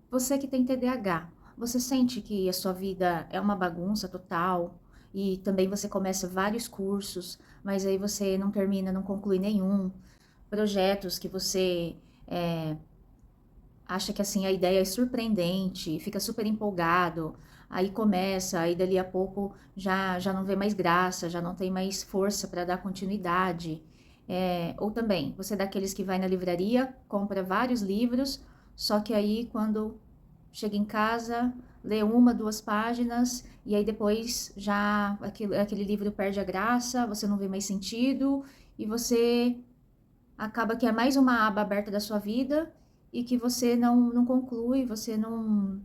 Você que tem TDAH, você sente que a sua vida é uma bagunça total e também você começa vários cursos, mas aí você não termina, não conclui nenhum, projetos que você acha que assim a ideia é surpreendente, fica super empolgado, aí começa, aí dali a pouco já não vê mais graça, já não tem mais força para dar continuidade. Ou também, você é daqueles que vai na livraria, compra vários livros, só que aí quando chega em casa, lê uma, duas páginas, e aí depois já aquele livro perde a graça, você não vê mais sentido, e você acaba que é mais uma aba aberta da sua vida e que você não conclui, você não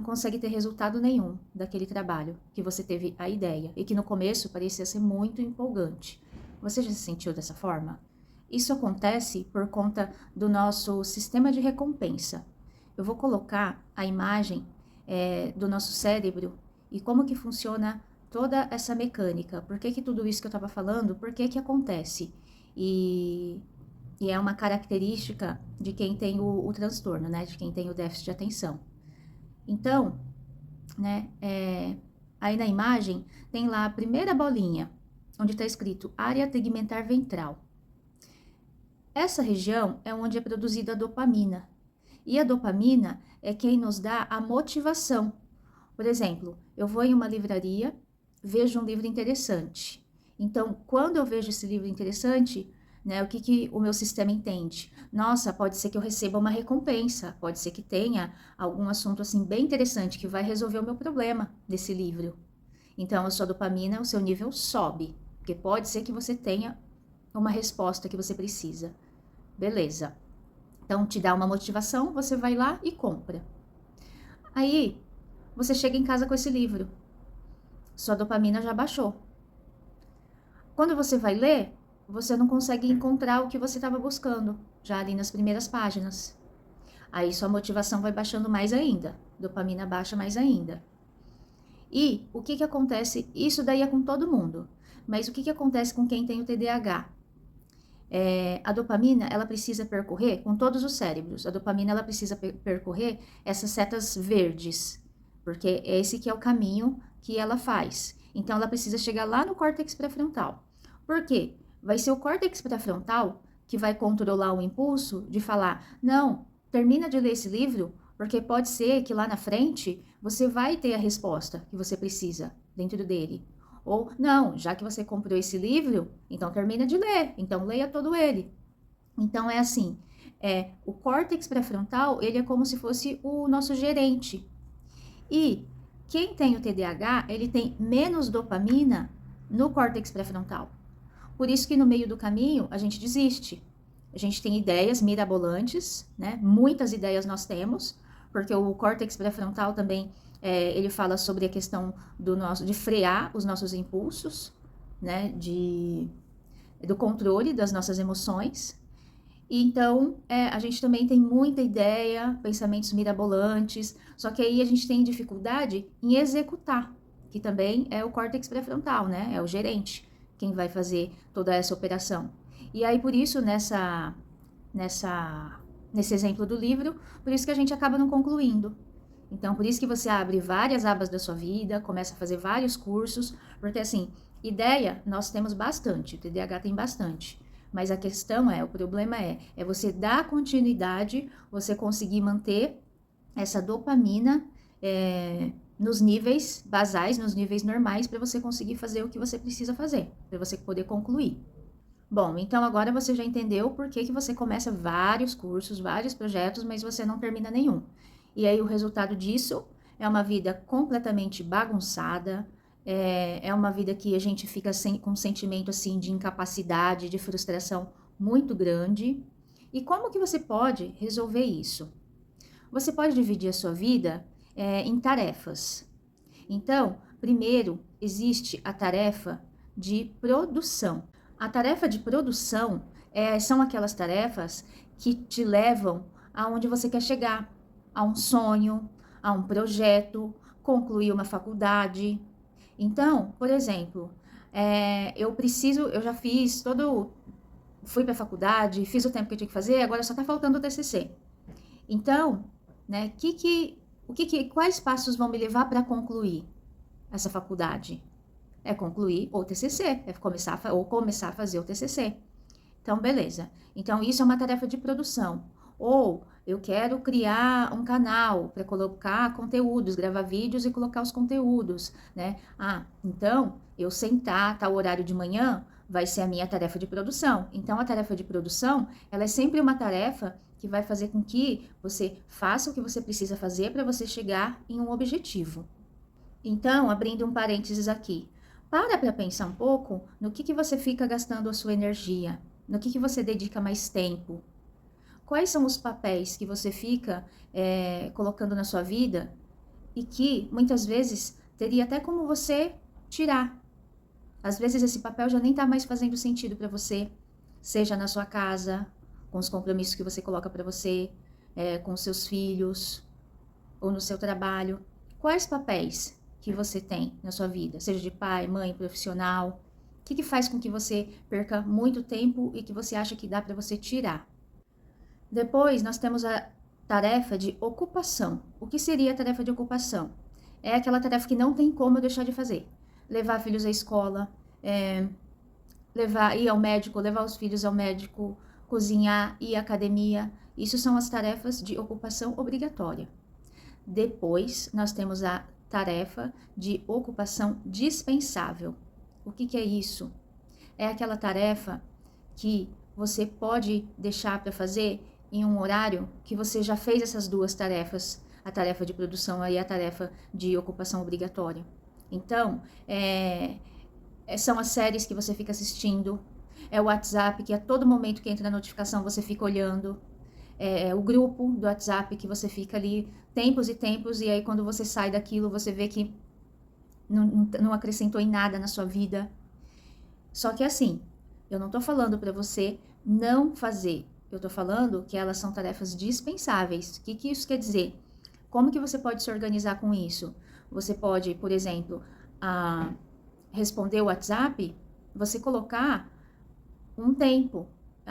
consegue ter resultado nenhum daquele trabalho que você teve a ideia e que no começo parecia ser muito empolgante. Você já se sentiu dessa forma? Isso acontece por conta do nosso sistema de recompensa. Eu vou colocar a imagem do nosso cérebro e como que funciona toda essa mecânica. Por que que tudo isso que eu estava falando, por que que acontece? E e é uma característica de quem tem o transtorno, né? De quem tem o déficit de atenção. Então, né? Aí na imagem tem lá a primeira bolinha, onde está escrito área tegmentar ventral. Essa região é onde é produzida a dopamina. E a dopamina é quem nos dá a motivação. Por exemplo, eu vou em uma livraria, vejo um livro interessante. Então, quando eu vejo esse livro interessante, né, o que, que o meu sistema entende? Nossa, pode ser que eu receba uma recompensa, pode ser que tenha algum assunto assim bem interessante que vai resolver o meu problema desse livro. Então, a sua dopamina, o seu nível sobe, porque pode ser que você tenha uma resposta que você precisa. Beleza. Então, te dá uma motivação, você vai lá e compra. Aí, você chega em casa com esse livro. Sua dopamina já baixou. Quando você vai ler, você não consegue encontrar o que você estava buscando, já ali nas primeiras páginas. Aí sua motivação vai baixando mais ainda, dopamina baixa mais ainda. E o que que acontece? Isso daí é com todo mundo. Mas o que que acontece com quem tem o TDAH? A dopamina, ela precisa percorrer com todos os cérebros. A dopamina, ela precisa percorrer essas setas verdes, porque é esse que é o caminho que ela faz. Então, ela precisa chegar lá no córtex pré-frontal. Por quê? Vai ser o córtex pré-frontal que vai controlar o impulso de falar: não, termina de ler esse livro, porque pode ser que lá na frente você vai ter a resposta que você precisa dentro dele. Ou, não, já que você comprou esse livro, então termina de ler, então leia todo ele. Então é assim, o córtex pré-frontal, ele é como se fosse o nosso gerente. E quem tem o TDAH, ele tem menos dopamina no córtex pré-frontal. Por isso que no meio do caminho a gente desiste. A gente tem ideias mirabolantes, né? Muitas ideias nós temos, porque o córtex pré-frontal também ele fala sobre a questão de frear os nossos impulsos, né? Do controle das nossas emoções. E então a gente também tem muita ideia, pensamentos mirabolantes, só que aí a gente tem dificuldade em executar, que também é o córtex pré-frontal, né? É o gerente quem vai fazer toda essa operação. E aí por isso nessa nesse exemplo do livro, por isso que a gente acaba não concluindo. Então, por isso que você abre várias abas da sua vida, começa a fazer vários cursos, porque assim, ideia nós temos bastante, o TDAH tem bastante. Mas a questão o problema é você dar continuidade, você conseguir manter essa dopamina nos níveis basais, nos níveis normais, para você conseguir fazer o que você precisa fazer, para você poder concluir. Bom, então agora você já entendeu por que que você começa vários cursos, vários projetos, mas você não termina nenhum. E aí o resultado disso é uma vida completamente bagunçada, é uma vida que a gente fica com um sentimento assim de incapacidade, de frustração muito grande. E como que você pode resolver isso? Você pode dividir a sua vida em tarefas. Então, primeiro existe a tarefa de produção. A tarefa de produção são aquelas tarefas que te levam aonde você quer chegar, a um sonho, a um projeto, concluir uma faculdade. Então, por exemplo, eu já fiz fui para a faculdade, fiz o tempo que eu tinha que fazer, agora só está faltando o TCC. Então, né? Quais passos vão me levar para concluir essa faculdade? É concluir o TCC, é começar a fazer o TCC. Então, beleza. Então, isso é uma tarefa de produção. Ou eu quero criar um canal para colocar conteúdos, gravar vídeos e colocar os conteúdos, né? Então, eu sentar, tal horário de manhã, vai ser a minha tarefa de produção. Então, a tarefa de produção, ela é sempre uma tarefa que vai fazer com que você faça o que você precisa fazer para você chegar em um objetivo. Então, abrindo um parênteses aqui, para pensar um pouco no que você fica gastando a sua energia, no que você dedica mais tempo. Quais são os papéis que você fica colocando na sua vida e que muitas vezes teria até como você tirar. Às vezes esse papel já nem está mais fazendo sentido para você, seja na sua casa, com os compromissos que você coloca para você, com os seus filhos ou no seu trabalho. Quais papéis que você tem na sua vida, seja de pai, mãe, profissional? O que faz com que você perca muito tempo e que você acha que dá para você tirar? Depois, nós temos a tarefa de ocupação. O que seria a tarefa de ocupação? É aquela tarefa que não tem como eu deixar de fazer. Levar filhos à escola, ir ao médico, levar os filhos ao médico, cozinhar, ir à academia. Isso são as tarefas de ocupação obrigatória. Depois, nós temos a tarefa de ocupação dispensável. O que é isso? É aquela tarefa que você pode deixar para fazer em um horário que você já fez essas duas tarefas, a tarefa de produção e a tarefa de ocupação obrigatória. Então, são as séries que você fica assistindo, é o WhatsApp que a todo momento que entra a notificação você fica olhando, é o grupo do WhatsApp que você fica ali tempos e tempos, e aí quando você sai daquilo você vê que não acrescentou em nada na sua vida. Só que assim, eu não tô falando para você não fazer, eu tô falando que elas são tarefas dispensáveis. O que isso quer dizer? Como que você pode se organizar com isso? Você pode, por exemplo, responder o WhatsApp, você colocar um tempo.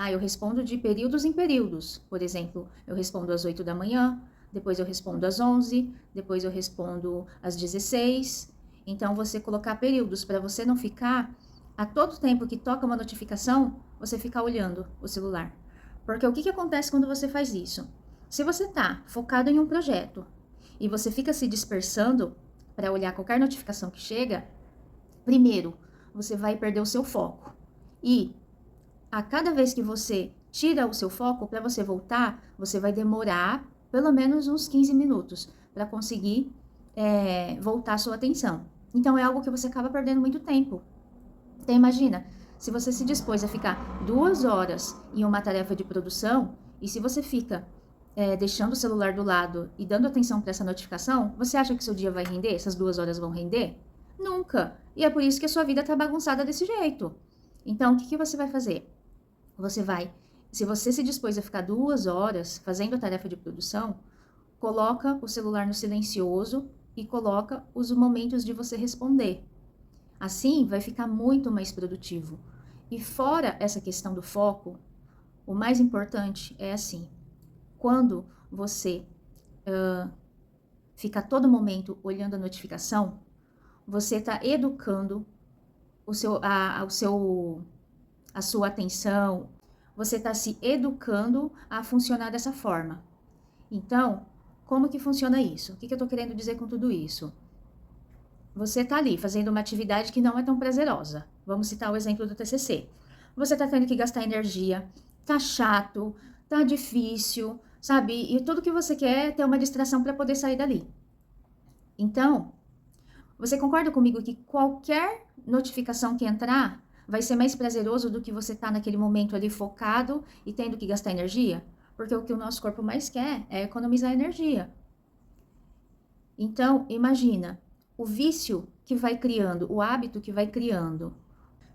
Eu respondo de períodos em períodos. Por exemplo, eu respondo às 8 da manhã, depois eu respondo às 11, depois eu respondo às 16. Então, você colocar períodos para você não ficar, a todo tempo que toca uma notificação, você ficar olhando o celular. Porque o que acontece quando você faz isso? Se você está focado em um projeto e você fica se dispersando para olhar qualquer notificação que chega, primeiro, você vai perder o seu foco. E a cada vez que você tira o seu foco, para você voltar, você vai demorar pelo menos uns 15 minutos para conseguir voltar a sua atenção. Então, é algo que você acaba perdendo muito tempo. Então, imagina, se você se dispôs a ficar 2 horas em uma tarefa de produção, e se você fica deixando o celular do lado e dando atenção para essa notificação, você acha que seu dia vai render? Essas 2 horas vão render? Nunca! E é por isso que a sua vida está bagunçada desse jeito. Então, o que você vai fazer? Se você se dispôs a ficar 2 horas fazendo a tarefa de produção, coloca o celular no silencioso e coloca os momentos de você responder. Assim, vai ficar muito mais produtivo. E fora essa questão do foco, o mais importante é assim, quando você fica a todo momento olhando a notificação, você está educando a sua atenção, você está se educando a funcionar dessa forma. Então, como que funciona isso? O que eu estou querendo dizer com tudo isso? Você está ali fazendo uma atividade que não é tão prazerosa. Vamos citar o exemplo do TCC. Você está tendo que gastar energia, tá chato, tá difícil, sabe? E tudo que você quer é ter uma distração para poder sair dali. Então, você concorda comigo que qualquer notificação que entrar vai ser mais prazeroso do que você estar naquele momento ali focado e tendo que gastar energia? Porque o que o nosso corpo mais quer é economizar energia. Então, imagina o vício que vai criando, o hábito que vai criando.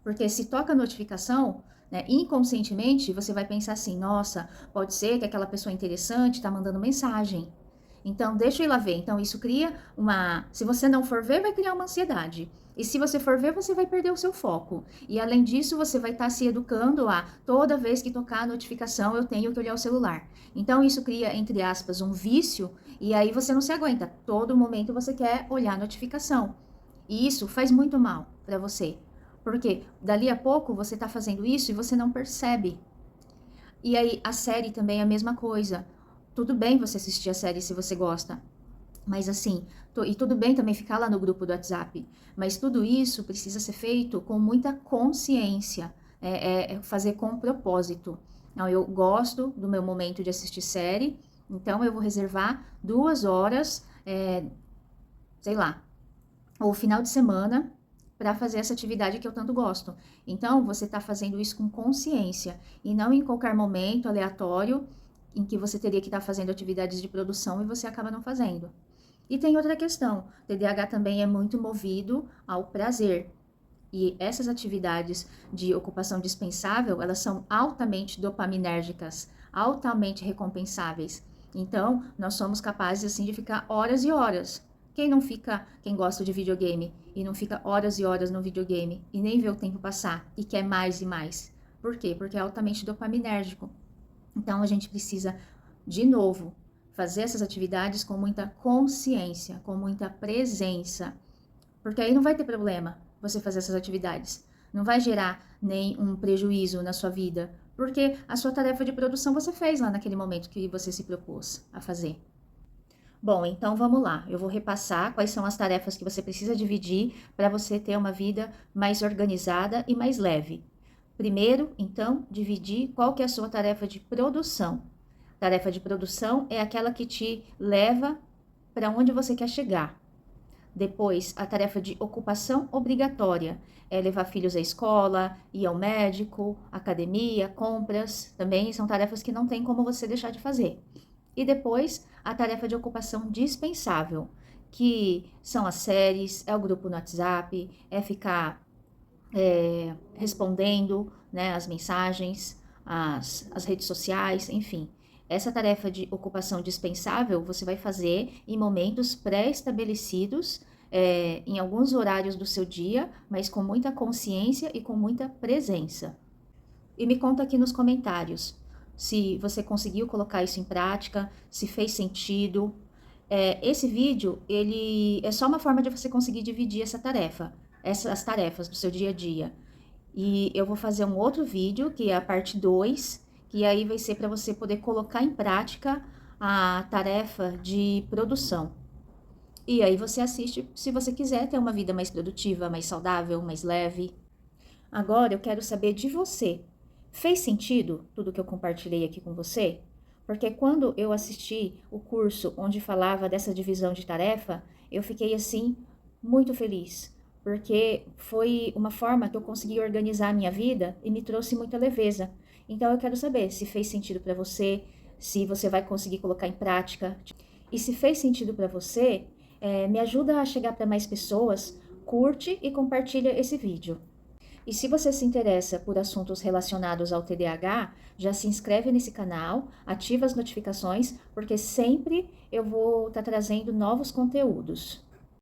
Porque se toca a notificação, né, inconscientemente, você vai pensar assim, nossa, pode ser que aquela pessoa interessante está mandando mensagem. Então, deixa eu ir lá ver. Então, isso cria uma. Se você não for ver, vai criar uma ansiedade. E se você for ver, você vai perder o seu foco. E além disso, você vai estar se educando a toda vez que tocar a notificação, eu tenho que olhar o celular. Então, isso cria, entre aspas, um vício. E aí você não se aguenta. Todo momento você quer olhar a notificação. E isso faz muito mal para você. Porque dali a pouco você está fazendo isso e você não percebe. E aí, a série também é a mesma coisa. Tudo bem você assistir a série se você gosta, mas assim, e tudo bem também ficar lá no grupo do WhatsApp, mas tudo isso precisa ser feito com muita consciência, é fazer com propósito. Não, eu gosto do meu momento de assistir série, então eu vou reservar 2 horas, sei lá, ou final de semana, para fazer essa atividade que eu tanto gosto. Então, você está fazendo isso com consciência e não em qualquer momento aleatório em que você teria que estar fazendo atividades de produção e você acaba não fazendo. E tem outra questão, TDAH também é muito movido ao prazer. E essas atividades de ocupação dispensável, elas são altamente dopaminérgicas, altamente recompensáveis. Então, nós somos capazes assim de ficar horas e horas. Quem não fica, quem gosta de videogame e não fica horas e horas no videogame e nem vê o tempo passar e quer mais e mais? Por quê? Porque é altamente dopaminérgico. Então, a gente precisa, de novo, fazer essas atividades com muita consciência, com muita presença, porque aí não vai ter problema você fazer essas atividades. Não vai gerar nem um prejuízo na sua vida, porque a sua tarefa de produção você fez lá naquele momento que você se propôs a fazer. Bom, então vamos lá. Eu vou repassar quais são as tarefas que você precisa dividir para você ter uma vida mais organizada e mais leve. Primeiro, então, dividir qual que é a sua tarefa de produção. Tarefa de produção é aquela que te leva para onde você quer chegar. Depois, a tarefa de ocupação obrigatória é levar filhos à escola, ir ao médico, academia, compras. Também são tarefas que não tem como você deixar de fazer. E depois, a tarefa de ocupação dispensável, que são as séries, é o grupo no WhatsApp, é ficar respondendo, né, as mensagens, as redes sociais, enfim. Essa tarefa de ocupação dispensável você vai fazer em momentos pré-estabelecidos, em alguns horários do seu dia, mas com muita consciência e com muita presença. E me conta aqui nos comentários se você conseguiu colocar isso em prática, se fez sentido. Esse vídeo, ele é só uma forma de você conseguir dividir essa tarefa, essas tarefas do seu dia a dia. E eu vou fazer um outro vídeo, que é a parte 2, que aí vai ser para você poder colocar em prática a tarefa de produção. E aí você assiste se você quiser ter uma vida mais produtiva, mais saudável, mais leve. Agora eu quero saber de você. Fez sentido tudo que eu compartilhei aqui com você? Porque quando eu assisti o curso onde falava dessa divisão de tarefa, eu fiquei assim muito feliz, porque foi uma forma que eu consegui organizar a minha vida e me trouxe muita leveza. Então eu quero saber se fez sentido para você, se você vai conseguir colocar em prática. E se fez sentido para você, me ajuda a chegar para mais pessoas, curte e compartilha esse vídeo. E se você se interessa por assuntos relacionados ao TDAH, já se inscreve nesse canal, ativa as notificações, porque sempre eu vou estar trazendo novos conteúdos.